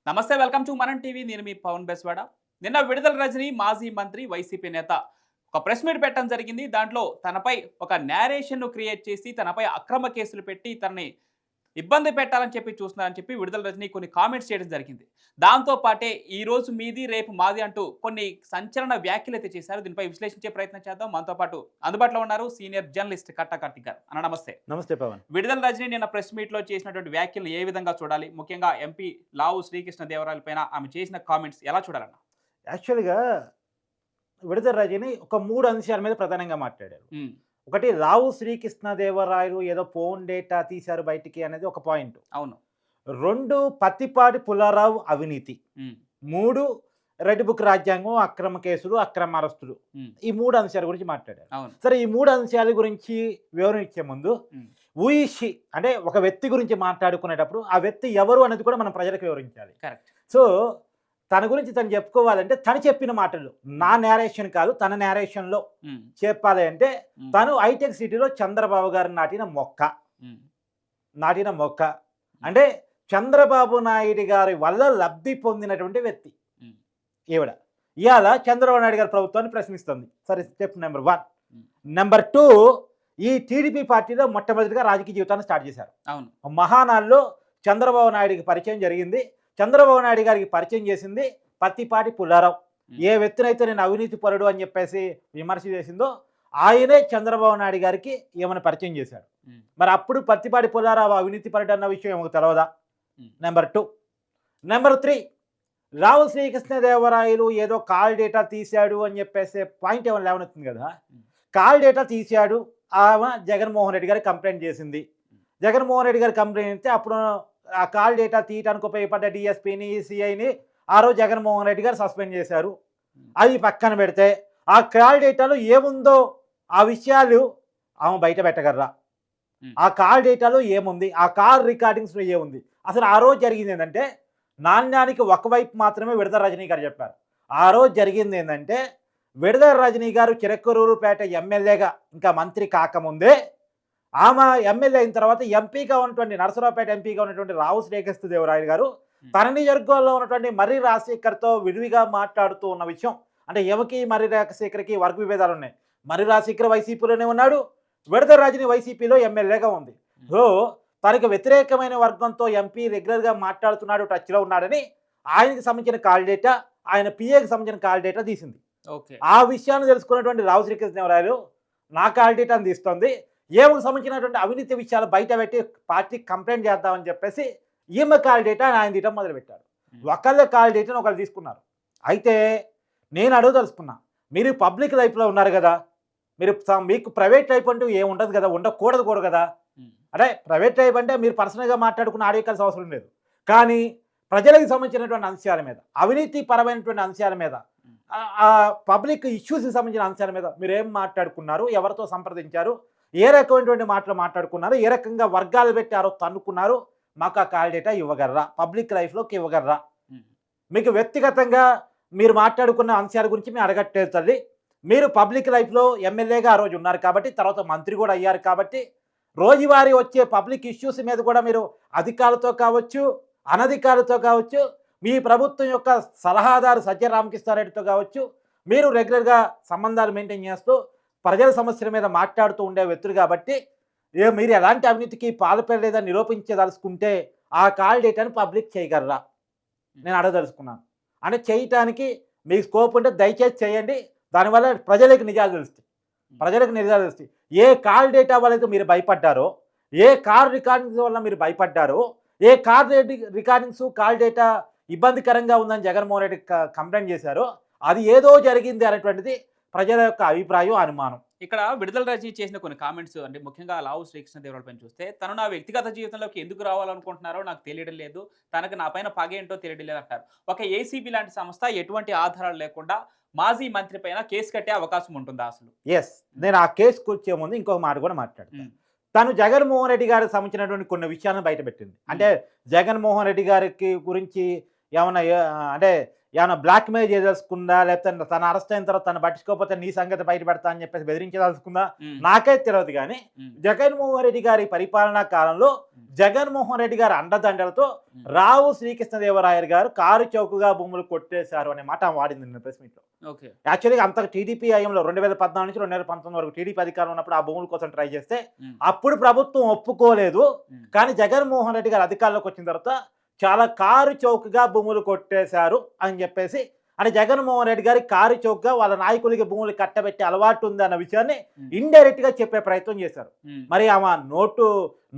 నమస్తే, welcome to మనం TV. నేను మీ పవన్ బెస్వాడ. నిన్న విడుదల రజని మాజీ మంత్రి వైసీపీ నేత ఒక ప్రెస్ మీట్ పెట్టడం జరిగింది. దాంట్లో తనపై ఒక నేరేషన్‌ను క్రియేట్ చేసి తనపై అక్రమ కేసులు పెట్టి తనని ఇబ్బంది పెట్టాలని చెప్పి చూస్తున్నారని చెప్పి విడుదల రజని కొన్ని కామెంట్స్ చేయడం జరిగింది. దాంతో పాటే ఈరోజు మీది రేపు మాది అంటూ కొన్ని సంచలన వ్యాఖ్యలైతే చేశారు. దీనిపై విశ్లేషించే ప్రయత్నం చేద్దాం. మనతో పాటు అందుబాటులో ఉన్నారు సీనియర్ జర్నలిస్ట్ కట్టా కార్తిక్ గారు. అన్న నమస్తే. నమస్తే పవన్. విడుదల రజని నిన్న ప్రెస్ మీట్‌లో చేసినటువంటి వ్యాఖ్యలు ఏ విధంగా చూడాలి? ముఖ్యంగా ఎంపీ లావు శ్రీకృష్ణదేవరాయల పైన ఆమె చేసిన కామెంట్స్ ఎలా చూడాలన్న? యాక్చువల్‌గా విడుదల రజని ఒక 3 అంశాల మీద ప్రధానంగా మాట్లాడారు. హ్మ్. ఒకటి రావు శ్రీకృష్ణదేవరాయలు ఏదో ఫోన్ డేటా తీశారు బయటికి అనేది ఒక పాయింట్. అవును. 2 పత్తిపాటి పుల్లారావు అవినీతి. హ్మ్. 3 రెడ్ బుక్ రాజ్యాంగం, అక్రమ కేసులు, అక్రమ అరెస్టులు. హ్మ్. ఈ 3 అంశాల గురించి మాట్లాడారు. అవును. సరే, ఈ 3 అంశాల గురించి వివరణ ఇచ్చే ముందు హ్మ్. ఊయిషి అంటే ఒక వ్యక్తి గురించి మాట్లాడుకునేటప్పుడు ఆ వ్యక్తి ఎవరు అనేది కూడా మనం ప్రజలకు వివరించాలి. కరెక్ట్. సో, తన గురించి తను చెప్పుకోవాలంటే తను చెప్పిన మాటలు, నా నేరేషన్ కాదు, తన నేరేషన్‌లో హ్మ్. చెప్పాలి అంటే హ్మ్. తను హైటెక్ సిటీలో చంద్రబాబు గారు నాటిన మొక్క. హ్మ్. నాటిన మొక్క అంటే చంద్రబాబు నాయుడు గారి వల్ల లబ్ధి పొందినటువంటి వ్యక్తి హ్మ్. ఈవిడ. ఇవాళ చంద్రబాబు నాయుడు గారి ప్రభుత్వాన్ని ప్రశ్నిస్తుంది. సరే, స్టెప్ నెంబర్ 1. హ్మ్. నెంబర్ 2, ఈ టీడీపీ పార్టీలో మొట్టమొదటిగా రాజకీయ జీవితాన్ని స్టార్ట్ చేశారు. అవును. మహానాడులో చంద్రబాబు నాయుడికి పరిచయం జరిగింది. చంద్రబాబు నాయుడు గారికి పరిచయం చేసింది పత్తిపాటి పుల్లారావు. ఏ వ్యక్తినైతే నేను అవినీతి పరుడు అని చెప్పేసి విమర్శ చేసిందో ఆయనే చంద్రబాబు నాయుడు గారికి ఏమైనా పరిచయం చేశాడు. హ్మ్. మరి అప్పుడు పత్తిపాటి పుల్లారావు అవినీతి పరుడు అన్న విషయం ఏమో తెలవదా? హ్మ్. నెంబర్ 2. నెంబర్ 3, రావు శ్రీకృష్ణదేవరాయలు ఏదో కాల్ డేటా తీశాడు అని చెప్పేసి పాయింట్ ఏమైనా లేవనెత్తుంది కదా. కాల్ డేటా తీశాడు, ఆమె జగన్మోహన్ రెడ్డి గారికి కంప్లైంట్ చేసింది. జగన్మోహన్ రెడ్డి గారు కంప్లైంట్ ఇస్తే అప్పుడు ఆ కాల్ డేటా తీయడానికి ఉపయోగపడ్డ డిఎస్పీని, సిఐని ఆ రోజు జగన్మోహన్ రెడ్డి గారు సస్పెండ్ చేశారు. అది పక్కన పెడితే ఆ కాల్ డేటాలో ఏముందో ఆ విషయాలు ఆమె బయట పెట్టగలరా? ఆ కాల్ డేటాలో ఏముంది, ఆ కాల్ రికార్డింగ్స్లో ఏముంది? అసలు ఆ రోజు జరిగింది ఏంటంటే నాణ్యానికి ఒకవైపు మాత్రమే విడుదల రజనీ గారు చెప్పారు. ఆ రోజు జరిగింది ఏంటంటే విడుదల రజనీ గారు చిరకూరుపేట ఎమ్మెల్యేగా ఇంకా మంత్రి కాకముందే ఆమె ఎమ్మెల్యే అయిన తర్వాత ఎంపీగా ఉన్నటువంటి నరసరావుపేట ఎంపీగా ఉన్నటువంటి రావు శ్రీకృష్ణదేవరాయలు గారు తన నియోజకవర్గంలో ఉన్నటువంటి మర్రి రాజశేఖర్తో విడివిగా మాట్లాడుతూ ఉన్న విషయం. అంటే ఎవరికి మర్రి రాజశేఖర్కి వర్గ విభేదాలు ఉన్నాయి. మర్రి రాజశేఖర్ వైసీపీలోనే ఉన్నాడు, విడుదల రజని వైసీపీలో ఎమ్మెల్యేగా ఉంది. సో, తనకు వ్యతిరేకమైన వర్గంతో ఎంపీ రెగ్యులర్గా మాట్లాడుతున్నాడు, టచ్లో ఉన్నాడని ఆయనకి సంబంధించిన కాల్ డేటా, ఆయన పిఏకి సంబంధించిన కాల్ డేటా తీసింది. ఓకే. ఆ విషయాన్ని తెలుసుకున్నటువంటి రావు శ్రీకృష్ణదేవరాయలు నా కాల్ డేటాను తీస్తుంది, ఏమకు సంబంధించినటువంటి అవినీతి విషయాలు బయట పెట్టి పార్టీకి కంప్లైంట్ చేద్దామని చెప్పేసి ఈమె కాల్ డేటా ఆయన తీయటం మొదలుపెట్టారు. ఒకళ్ళ కాల్ డేటాను ఒకళ్ళు తీసుకున్నారు. అయితే నేను అడగదలుచుకున్నా, మీరు పబ్లిక్ లైఫ్లో ఉన్నారు కదా, మీకు ప్రైవేట్ లైఫ్ అంటూ ఏముండదు కదా, ఉండకూడదు కూడా కదా. అంటే ప్రైవేట్ లైఫ్ అంటే మీరు పర్సనల్గా మాట్లాడుకున్న ఆడియో కాల్స్ అవసరం లేదు, కానీ ప్రజలకు సంబంధించినటువంటి అంశాల మీద, అవినీతి పరమైనటువంటి అంశాల మీద, పబ్లిక్ ఇష్యూస్కి సంబంధించిన అంశాల మీద మీరు ఏం మాట్లాడుకున్నారు, ఎవరితో సంప్రదించారు, ఏ రకమైనటువంటి మాటలు మాట్లాడుకున్నారు, ఏ రకంగా వర్గాలు పెట్టి ఆరో తన్నుకున్నారు, మాకు ఆ కాల్ డేటా ఇవ్వగలరా, పబ్లిక్ లైఫ్లోకి ఇవ్వగలరా? మీకు వ్యక్తిగతంగా మీరు మాట్లాడుకున్న అంశాల గురించి మేము అడగట్లేదు తల్లి. మీరు పబ్లిక్ లైఫ్లో ఎమ్మెల్యేగా ఆ రోజు ఉన్నారు కాబట్టి, తర్వాత మంత్రి కూడా అయ్యారు కాబట్టి, రోజువారీ వచ్చే పబ్లిక్ ఇష్యూస్ మీద కూడా మీరు అధికారులతో కావచ్చు, అనధికారులతో కావచ్చు, మీ ప్రభుత్వం యొక్క సలహాదారు సజ్జ రామకృష్ణారెడ్డితో కావచ్చు, మీరు రెగ్యులర్గా సంబంధాలు మెయింటైన్ చేస్తూ ప్రజల సమస్యల మీద మాట్లాడుతూ ఉండే వ్యక్తులు కాబట్టి, మీరు ఎలాంటి అవినీతికి పాల్పడలేదని నిరూపించదలుచుకుంటే ఆ కాల్ డేటాను పబ్లిక్ చేయగలరా? నేను అడగదలుచుకున్నాను. అంటే చేయటానికి మీకు స్కోప్ ఉంటే దయచేసి చేయండి. దానివల్ల ప్రజలకు నిజాలు తెలుస్తాయి. ప్రజలకు నిజాలు తెలుస్తాయి. ఏ కాల్ డేటా వల్ల మీరు భయపడ్డారో, ఏ కాల్ రికార్డింగ్స్ వల్ల మీరు భయపడ్డారో, ఏ కాల్ రికార్డింగ్స్, కాల్ డేటా ఇబ్బందికరంగా ఉందని జగన్మోహన్ రెడ్డి కంప్లైంట్ చేశారో, అది ఏదో జరిగింది అనేటువంటిది ప్రజల యొక్క అభిప్రాయం, అనుమానం. ఇక్కడ విడుదల రజని చేసిన కొన్ని కామెంట్స్ అంటే ముఖ్యంగా లావు శ్రీకృష్ణదేవరాయల పైన చూస్తే, తను నా వ్యక్తిగత జీవితంలోకి ఎందుకు రావాలనుకుంటున్నారో నాకు తెలియడం లేదు, తనకు నా పైన పగ ఏంటో తెలియడం లేదు అంటారు. ఒక ఏసీబీ లాంటి సంస్థ ఎటువంటి ఆధారాలు లేకుండా మాజీ మంత్రి పైన కేసు కట్టే అవకాశం ఉంటుందా అసలు? ఎస్, నేను ఆ కేసుకు వచ్చే ముందు ఇంకొక మాట కూడా మాట్లాడతాను. తను జగన్మోహన్ రెడ్డి గారికి సంబంధించినటువంటి కొన్ని విషయాలను బయటపెట్టింది. అంటే జగన్మోహన్ రెడ్డి గారికి గురించి ఏమన్నా అంటే ఏమైనా బ్లాక్ మెయిల్ చేయదలుచుకుందా, లేకపోతే తన అరెస్ట్ అయిన తర్వాత తను పట్టించుకోకపోతే నీ సంగతి బయట పెడతా అని చెప్పేసి బెదిరించదలుచుకుందా నాకే తెలియదు. కానీ జగన్మోహన్ రెడ్డి గారి పరిపాలనా కాలంలో జగన్మోహన్ రెడ్డి గారి అండదండలతో రావు శ్రీకృష్ణదేవరాయలు గారు కారు చౌకగా భూములు కొట్టేశారు అనే మాట వాడింది నిన్న ప్రెస్ మీట్లో. యాక్చువల్గా అంత టీడీపీ హయాంలో 2014 నుంచి 2019 వరకు టీడీపీ అధికారం ఉన్నప్పుడు ఆ భూముల కోసం ట్రై చేస్తే అప్పుడు ప్రభుత్వం ఒప్పుకోలేదు. కానీ జగన్మోహన్ రెడ్డి గారు అధికారంలోకి వచ్చిన తర్వాత చాలా కారు చౌకగా భూములు కొట్టేశారు అని చెప్పేసి, అంటే జగన్మోహన్ రెడ్డి గారి కారు చౌకగా వాళ్ళ నాయకులకి భూములు కట్టబెట్టే అలవాటు ఉంది అన్న విషయాన్ని ఇండైరెక్ట్ గా చెప్పే ప్రయత్నం చేశారు. మరి ఆమె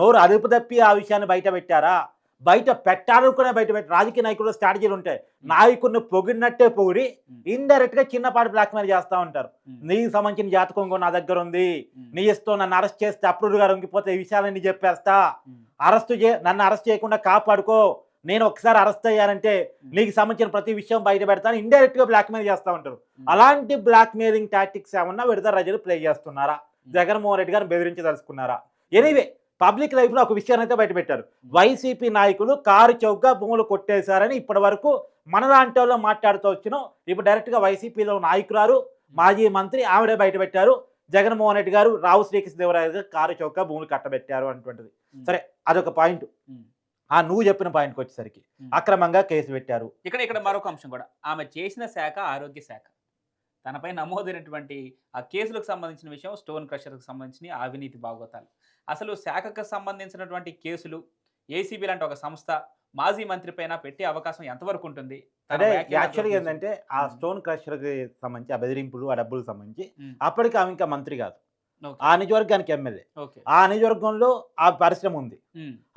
నోరు అదుపు తప్పి ఆ విషయాన్ని బయట పెట్టారా? బయట పెట్టాలనుకునే బయట పెట్టి రాజకీయ నాయకులు స్ట్రాటజీలు ఉంటాయి. నాయకుడిని పొగిడినట్టే పొగిడి ఇండైరెక్ట్ గా చిన్నపాటి బ్లాక్మెయిల్ చేస్తూ ఉంటారు. నీకు సంబంధించిన జాతకం కూడా నా దగ్గర ఉంది, నీ ఇష్టం, నన్ను అరెస్ట్ చేస్తే అప్రూవ్ గారు ఇంకిపోతే ఈ విషయాలన్నీ చెప్పేస్తా, నన్ను అరెస్ట్ చేయకుండా కాపాడుకో, నేను ఒకసారి అరెస్ట్ అయ్యానంటే నీకు సంబంధించిన ప్రతి విషయం బయట పెడతాను, ఇండైరెక్ట్ గా బ్లాక్మెయిల్ చేస్తూ ఉంటారు. అలాంటి బ్లాక్మెయిలింగ్ టాక్టిక్స్ ఏమన్నా విడుదల ప్రజలు ప్లే చేస్తున్నారా? జగన్మోహన్ రెడ్డి గారిని బెదిరించదలుచుకున్నారా? ఎనీవే పబ్లిక్ లైఫ్ లో ఒక విషయాన్ని అయితే బయట పెట్టారు. వైసీపీ నాయకులు కారు చౌకగా భూములు కొట్టేశారని ఇప్పటి వరకు మన లాంటి వాళ్ళు మాట్లాడుతూ వచ్చినాం. ఇప్పుడు డైరెక్ట్ గా వైసీపీలో నాయకురాలు మాజీ మంత్రి ఆవిడే బయట పెట్టారు. జగన్మోహన్ రెడ్డి గారు రావు శ్రీకృష్ణదేవరాయలు గారు కారు చౌకగా భూములు కట్టబెట్టారు అటువంటిది. సరే, అదొక పాయింట్. నువ్వు చెప్పిన పాయింట్కి వచ్చేసరికి అక్రమంగా కేసు పెట్టారు. ఇక్కడ మరొక అంశం కూడా, ఆమె చేసిన శాఖ ఆరోగ్య శాఖ. తనపై నమోదైనటువంటి ఆ కేసులకు సంబంధించిన విషయం స్టోన్ క్రషర్కి సంబంధించిన అవినీతి భాగవతాలు. అసలు శాఖకు సంబంధించినటువంటి కేసులు ఏసీబీ లాంటి ఒక సంస్థ మాజీ మంత్రి పైన పెట్టే అవకాశం ఎంతవరకు ఉంటుంది? అంటే యాక్చువల్గా ఏంటంటే ఆ స్టోన్ క్రషర్కి సంబంధించి ఆ బెదిరింపులు, ఆ డబ్బులకు సంబంధించి అప్పటికి ఆమె ఇంకా మంత్రి కాదు, ఆ నియోజకవర్గానికి ఎమ్మెల్యే. ఆ నియోజకవర్గంలో ఆ పరిశ్రమ ఉంది.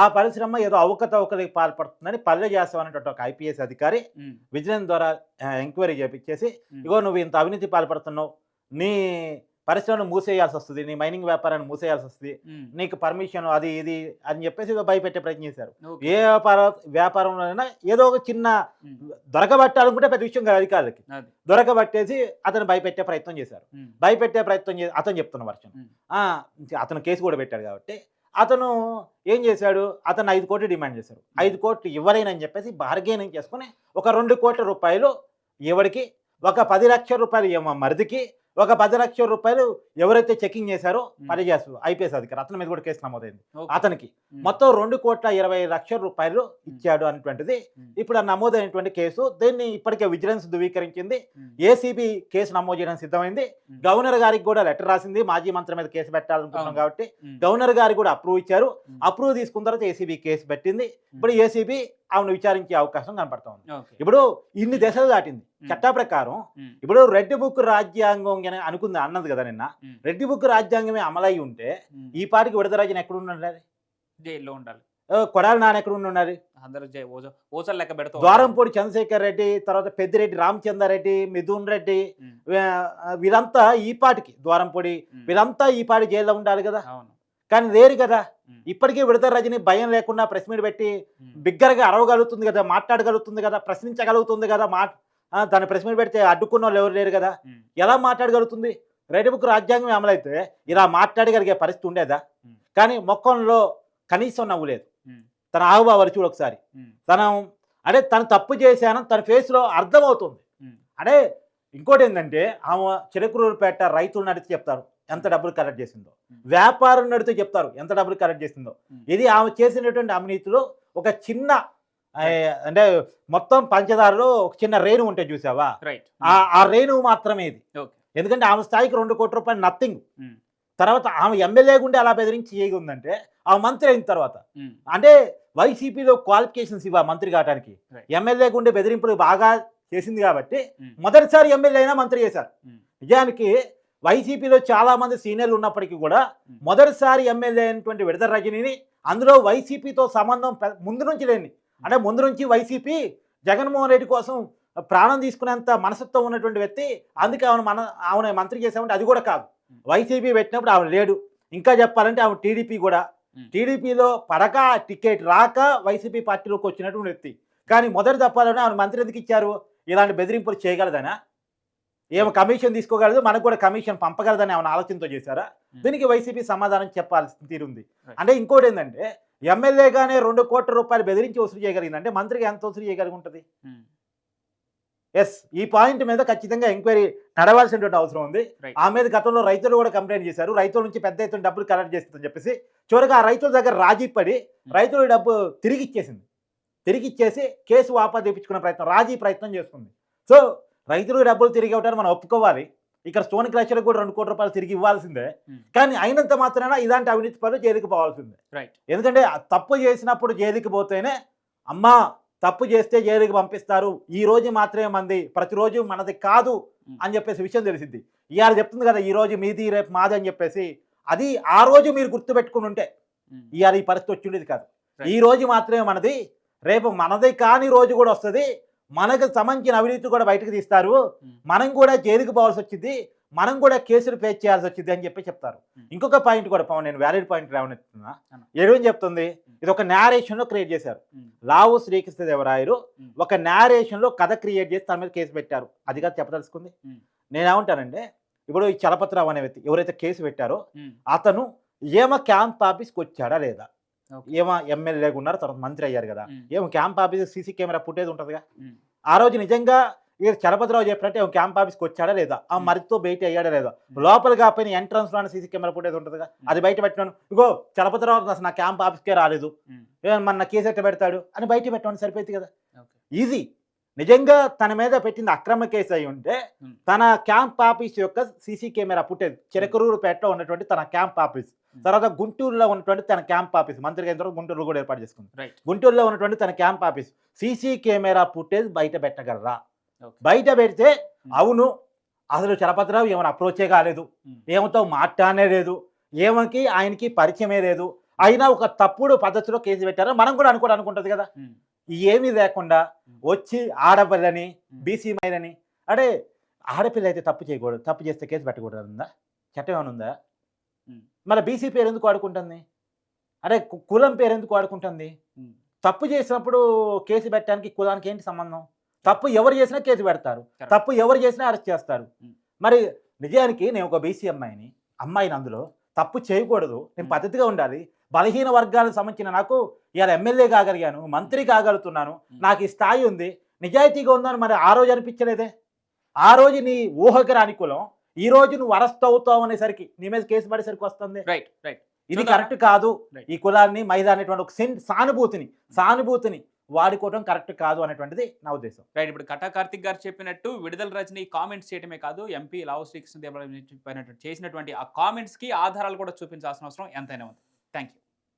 ఆ పరిశ్రమ ఏదో అవకతవకలకి పాల్పడుతుందని పల్లె చేస్తాం అనేటువంటి ఒక ఐపీఎస్ అధికారి విజిలెన్స్ ద్వారా ఎంక్వైరీ చేపించేసి, ఇగో నువ్వు ఇంత అవినీతి పాల్పడుతున్నావు, నీ పరిశ్రమను మూసేయాల్సి వస్తుంది, నీ మైనింగ్ వ్యాపారాన్ని మూసేయాల్సి వస్తుంది, నీకు పర్మిషన్ అది ఇది అని చెప్పేసి భయపెట్టే ప్రయత్నం చేశారు. ఏ వ్యాపారంలోనైనా ఏదో ఒక చిన్న దొరకబట్టాలనుకుంటే పెద్ద విషయం కాదు అధికారులకి. దొరకబట్టేసి అతను భయపెట్టే ప్రయత్నం చేశారు. భయపెట్టే ప్రయత్నం చేసి అతను చెప్తున్న వర్షం అతను కేసు కూడా పెట్టాడు కాబట్టి అతను ఏం చేశాడు, అతను 5 కోట్లు డిమాండ్ చేశారు. 5 కోట్లు ఇవ్వలేనని చెప్పేసి బార్గెనింగ్ చేసుకుని ఒక 2 కోట్ల రూపాయలు ఎవరికి, ఒక 10 లక్షల రూపాయలు ఏమో మరిదికి, ఒక 10 లక్షల రూపాయలు ఎవరైతే చెకింగ్ చేశారో పనిచేస్తారు ఐపీఎస్ అధికారి, అతని మీద కూడా కేసు నమోదైంది. అతనికి మొత్తం 2,20,00,000 రూపాయలు ఇచ్చాడు అనేటువంటిది ఇప్పుడు నమోదైనటువంటి కేసు. దీన్ని ఇప్పటికే విజిలెన్స్ ధృవీకరించింది. ఏసీబీ కేసు నమోదు చేయడానికి సిద్ధమైంది. గవర్నర్ గారికి కూడా లెటర్ రాసింది, మాజీ మంత్రి మీద కేసు పెట్టాలనుకుంటున్నాం కాబట్టి గవర్నర్ గారికి కూడా అప్రూవ్ ఇచ్చారు. అప్రూవ్ తీసుకున్న తర్వాత ఏసీబీ కేసు పెట్టింది. ఇప్పుడు ఏసీబీ ఆమెను విచారించే అవకాశం కనపడతా ఉంది. ఇప్పుడు ఇన్ని దశలు దాటింది చట్టా ప్రకారం. ఇప్పుడు రెడ్ బుక్ రాజ్యాంగం అనుకుంది అన్నది కదా నిన్న. రెడ్ బుక్ రాజ్యాంగమే అమలై ఉంటే ఈ పాటికి విడదరాజన్ ఎక్కడ ఉండాలి? జైల్లో ఉండాలి. కొడాలి నాన్న ఎక్కడ ఉండాలి? ద్వారంపూడి చంద్రశేఖర్ రెడ్డి, తర్వాత పెద్దిరెడ్డి రామచంద్రారెడ్డి, మిథున్ రెడ్డి, వీరంతా ఈ పాటికి ద్వారంపూడి వీరంతా ఈ పాటి జైల్లో ఉండాలి కదా. కానీ లేరు కదా. ఇప్పటికీ విడతల రజని భయం లేకుండా ప్రెస్ మీట్ పెట్టి బిగ్గరగా అరవగలుగుతుంది కదా, మాట్లాడగలుగుతుంది కదా, ప్రశ్నించగలుగుతుంది కదా. దాన్ని ప్రెస్ మీట్ పెడితే అడ్డుకున్న వాళ్ళు ఎవరు లేరు కదా. ఎలా మాట్లాడగలుగుతుంది? రెడ్ బుక్ రాజ్యాంగం అమలైతే ఇలా మాట్లాడగలిగే పరిస్థితి ఉండేదా? కానీ మొక్కల్లో కనీసం నవ్వులేదు. తన ఆవుబావారు చూడు ఒకసారి. తను తప్పు చేశానని తన ఫేస్లో అర్థమవుతుంది. అంటే ఇంకోటి ఏంటంటే ఆమె చిరకురూరుపేట రైతులు నడిచి చెప్తారు ఎంత డబ్బులు కలెక్ట్ చేసిందో, వ్యాపారం నడితే చెప్తారు ఎంత డబ్బులు కలెక్ట్ చేసిందో. ఇది ఆమె చేసినటువంటి అవినీతిలో ఒక చిన్న, అంటే మొత్తం పంచదారలో ఒక చిన్న రేణు ఉంటే చూసావా, ఆ రేణు మాత్రమే ఇది. ఎందుకంటే ఆమె స్థాయికి 2 కోట్ల రూపాయలు నథింగ్. తర్వాత ఆమె ఎమ్మెల్యే గుండి అలా బెదిరించి చేయగుందంటే ఆమె మంత్రి అయిన తర్వాత, అంటే వైసీపీలో క్వాలిఫికేషన్స్ ఇవ్వ మంత్రి కావడానికి. ఎమ్మెల్యే గుండి బెదిరింపులు బాగా చేసింది కాబట్టి మొదటిసారి ఎమ్మెల్యే అయినా మంత్రి చేశారు. నిజానికి వైసీపీలో చాలా మంది సీనియర్లు ఉన్నప్పటికీ కూడా మొదటిసారి ఎమ్మెల్యే అయినటువంటి విడదల రజనీని, అందులో వైసీపీతో సంబంధం ముందు నుంచి లేని, అంటే ముందు నుంచి వైసీపీ జగన్మోహన్ రెడ్డి కోసం ప్రాణం తీసుకునేంత మనసత్వం ఉన్నటువంటి వ్యక్తి. అందుకే ఆమె మంత్రి చేసామంటే అది కూడా కాదు. వైసీపీ పెట్టినప్పుడు ఆమె లేడు. ఇంకా చెప్పాలంటే ఆమె టీడీపీ కూడా, టీడీపీలో పడక టికెట్ రాక వైసీపీ పార్టీలోకి వచ్చినటువంటి వ్యక్తి. కానీ మొదటి తప్పాలంటే ఆమె మంత్రి ఎందుకు ఇచ్చారు? ఇలాంటి బెదిరింపులు చేయగలదనా? ఏమో కమిషన్ తీసుకోగలదు, మనకు కూడా కమిషన్ పంపగలదని ఏమైనా ఆలోచనతో చేశారా? దీనికి వైసీపీ సమాధానం చెప్పాల్సిన తీరుంది. అంటే ఇంకోటి ఏంటంటే ఎమ్మెల్యేగానే 2 కోట్ల రూపాయలు బెదిరించి వసూలు చేయగలిగిందంటే మంత్రికి ఎంత వసూలు చేయగలిగి ఉంటుంది? ఎస్, ఈ పాయింట్ మీద ఖచ్చితంగా ఎంక్వైరీ నడవాల్సినటువంటి అవసరం ఉంది. Right. ఆ మీద గతంలో రైతులు కూడా కంప్లైంట్ చేశారు. రైతుల నుంచి పెద్ద ఎత్తున డబ్బులు కలెక్ట్ చేస్తుందని చెప్పేసి చివరిగా ఆ రైతుల దగ్గర రాజీ పడి రైతుల డబ్బు తిరిగి ఇచ్చేసింది. తిరిగి ఇచ్చేసి కేసు వాపసు తెప్పించుకునే రాజీ ప్రయత్నం చేస్తుంది. సో రైతులు డబ్బులు తిరిగి ఇవ్వడానికి మనం ఒప్పుకోవాలి. ఇక్కడ స్టోన్ క్రషర్ కూడా 2 కోట్ల రూపాయలు తిరిగి ఇవ్వాల్సిందే. కానీ అయినంత మాత్రాన ఇలాంటి అవినీతి పనులు జైలుకి పోవాల్సిందే. రైట్. ఎందుకంటే ఆ తప్పు చేసినప్పుడు జైలుకి పోతేనే అమ్మా తప్పు చేస్తే జైలుకి పంపిస్తారు, ఈ రోజు మాత్రమే మంది, ప్రతిరోజు మనది కాదు అని చెప్పేసి విషయం తెలిసింది. ఇవాళ చెప్తుంది కదా ఈ రోజు మీది రేపు మాది అని చెప్పేసి, అది ఆ రోజు మీరు గుర్తుపెట్టుకుని ఉంటే ఇవాళ ఈ పరిస్థితి వచ్చి ఉండేది కాదు. ఈ రోజు మాత్రమే మనది, రేపు మనది కాని రోజు కూడా వస్తుంది, మనకు సంబంధించిన అవినీతి కూడా బయటకు తీస్తారు, మనం కూడా జైలుకి పోవాల్సి వచ్చింది, మనం కూడా కేసులు ఫేస్ చేయాల్సి వచ్చింది అని చెప్పి చెప్తారు. ఇంకొక పాయింట్ కూడా పవన్, నేను వ్యాలిడ్ పాయింట్ రావనిస్తున్నా. ఏమని చెప్తుంది, ఇది ఒక నేరేషన్లో క్రియేట్ చేశారు. లావు శ్రీకృష్ణదేవరాయలు ఒక నేరేషన్లో కథ క్రియేట్ చేసి తన మీద కేసు పెట్టారు. అది కాదు చెప్పదలుచుకుంది. నేనేమంటానంటే, ఇప్పుడు ఈ చలపతిరావు అనే వ్యక్తి ఎవరైతే కేసు పెట్టారో అతను ఏమో క్యాంప్ ఆఫీస్కి వచ్చాడా లేదా, ఏమో ఎమ్మెల్యేగా ఉన్నారు, తర్వాత మంత్రి అయ్యారు కదా, ఏమో camp office CC camera footage ఉంటుందిగా. ఆ రోజు నిజంగా ఇక చలపతిరావు చెప్పినట్టే క్యాంప్ ఆఫీస్కి వచ్చాడా లేదా, ఆ మరితో బయట అయ్యాడా లేదా, లోపల కాకపోయిన ఎంట్రన్స్ లోనే సీసీ కెమెరా ఫుటేజ్ ఉంటుందిగా, అది బయట పెట్టినాను. ఇగో చలపతిరావు అసలు నా క్యాంప్ ఆఫీస్కే రాలేదు, మన కేసు ఎట్ట పెడతాడు అని బయట పెట్టమని సరిపోయింది కదా. ఈజీ. నిజంగా తన మీద పెట్టింది అక్రమ కేసు అయి ఉంటే తన క్యాంప్ ఆఫీస్ యొక్క సీసీ కెమెరా ఫుటేజ్, చిరకరూరుపేటలో ఉన్నటువంటి తన క్యాంప్ ఆఫీస్, తర్వాత గుంటూరులో ఉన్నటువంటి తన క్యాంప్ ఆఫీస్, మంత్రి అయిన తర్వాత గుంటూరులో కూడా ఏర్పాటు చేసుకుంది, గుంటూరులో ఉన్నటువంటి తన camp office CC camera footage బయట పెట్టగలరా? బయట పెడితే అవును అసలు చలపతిరావు ఏమైనా అప్రోచే కాలేదు, ఏమతో మాట్లాడనే లేదు, ఏమకి ఆయనకి పరిచయమే లేదు, అయినా ఒక తప్పుడు పద్ధతిలో కేసు పెట్టారో మనం కూడా అనుకుంటుంది కదా. ఏమీ లేకుండా వచ్చి ఆడపిల్లని బీసీ మైనని, అంటే ఆడపిల్ల అయితే తప్పు చేయకూడదు, తప్పు చేస్తే కేసు పెట్టకూడదు ఉందా, చట్టం ఏమైనా ఉందా? మన బీసీ పేరు ఎందుకు వాడుకుంటుంది, అంటే కులం పేరు ఎందుకు వాడుకుంటుంది? తప్పు చేసినప్పుడు కేసు పెట్టడానికి కులానికి ఏంటి సంబంధం? తప్పు ఎవరు చేసినా కేసు పెడతారు, తప్పు ఎవరు చేసినా అరెస్ట్ చేస్తారు. మరి నిజానికి నేను ఒక బీసీ అమ్మాయిని అందులో తప్పు చేయకూడదు, నేను పద్ధతిగా ఉండాలి, బలహీన వర్గాలకు సంబంధించిన నాకు ఇవాళ ఎమ్మెల్యే కాగలిగాను, మంత్రి కాగలుగుతున్నాను, నాకు ఈ స్థాయి ఉంది, నిజాయితీగా ఉందని మరి ఆ రోజు అనిపించలేదే. ఆ రోజు నీ ఊహకి రాని కులం ఈ రోజు నువ్వు అరెస్ట్ అవుతావు అనేసరికి నీ మీద కేసు పడేసరికి వస్తుంది. ఇది కరెక్ట్ కాదు. ఈ కులాన్ని మహిళ అనేటువంటి ఒక సానుభూతిని వాడుకోవడం కరెక్ట్ కాదు అనేటువంటిది నా ఉద్దేశం. రైట్. ఇప్పుడు కటా కార్తిక్ గారు చెప్పినట్టు విడుదల రజని కామెంట్స్ చేయడమే కాదు, ఎంపీ లావు శ్రీకృష్ణదేవరాయలు చేసినటువంటి ఆ కామెంట్స్ కి ఆధారాలు కూడా చూపించాల్సిన అవసరం ఎంతైనా ఉంది. Thank you.